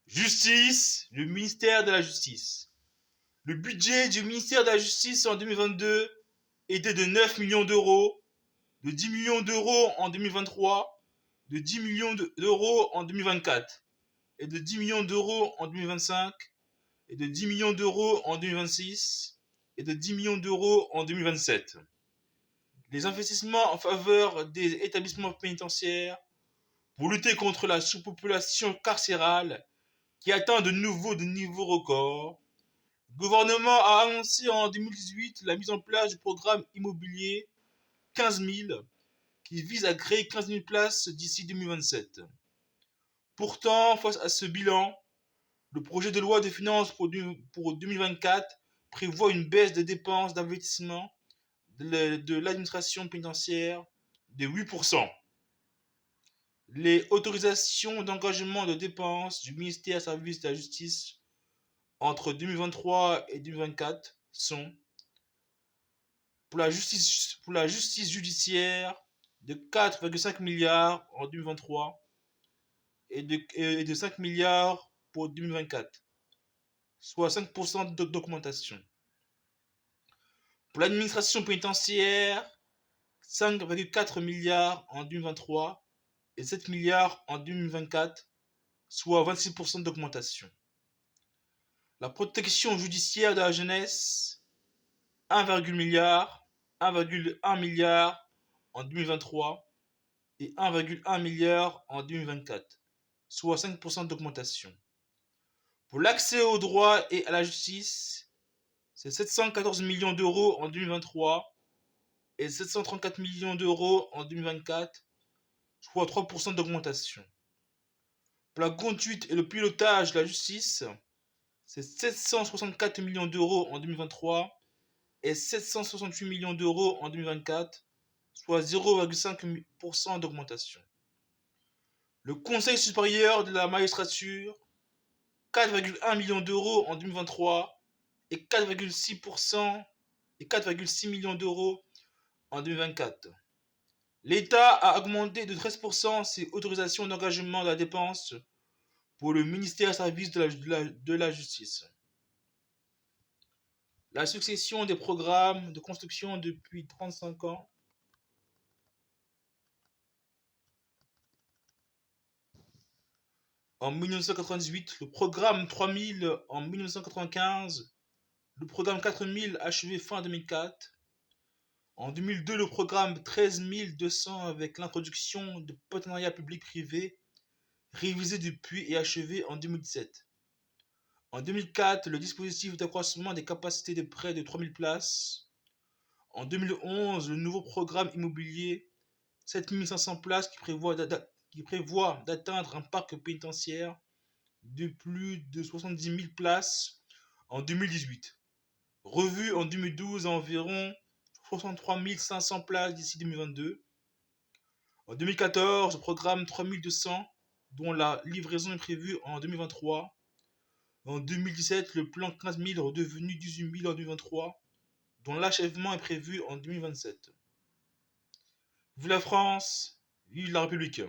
Justice, le ministère de la Justice. Le budget du ministère de la Justice en 2022 était de 9 millions d'euros, de 10 millions d'euros en 2023, de 10 millions d'euros en 2024, et de 10 millions d'euros en 2025, et de 10 millions d'euros en 2026, et de 10 millions d'euros en 2027. Les investissements en faveur des établissements pénitentiaires pour lutter contre la sous-population carcérale qui atteint de nouveau des niveaux records. Le gouvernement a annoncé en 2018 la mise en place du programme immobilier 15 000 qui vise à créer 15 000 places d'ici 2027. Pourtant, face à ce bilan, le projet de loi de finances pour 2024 prévoit une baisse des dépenses d'investissement de l'administration pénitentiaire de 8%. Les autorisations d'engagement de dépenses du ministère service de la justice entre 2023 et 2024 sont pour la justice judiciaire de 4,5 milliards en 2023 et de 5 milliards pour 2024, soit 5% d'augmentation. Pour l'administration pénitentiaire, 5,4 milliards en 2023 et 7 milliards en 2024, soit 26% d'augmentation. La protection judiciaire de la jeunesse, 1,1 milliard, 1,1 milliard en 2023 et 1,1 milliard en 2024, soit 5% d'augmentation. Pour l'accès au droit et à la justice, c'est 714 millions d'euros en 2023 et 734 millions d'euros en 2024, soit 3% d'augmentation. Pour la conduite et le pilotage de la justice, c'est 764 millions d'euros en 2023 et 768 millions d'euros en 2024, soit 0,5% d'augmentation. Le Conseil supérieur de la magistrature, 4,1 millions d'euros en 2023 et 4,6 millions d'euros en 2024. L'État a augmenté de 13% ses autorisations d'engagement de la dépense pour le ministère service de la justice. La succession des programmes de construction depuis 35 ans en 1998, le programme 3000 en 1995, le programme 4000 achevé fin 2004. En 2002, le programme 13 200 avec l'introduction de partenariats publics-privés, révisé depuis et achevé en 2017. En 2004, le dispositif d'accroissement des capacités de près de 3000 places. En 2011, le nouveau programme immobilier 7500 places qui prévoit d'atteindre un parc pénitentiaire de plus de 70 000 places en 2018. Revu en 2012 à environ 63 500 places d'ici 2022. En 2014, le programme 3200, dont la livraison est prévue en 2023. En 2017, le plan 15 000 redevenu 18 000 en 2023, dont l'achèvement est prévu en 2027. Vive la France, vive la République!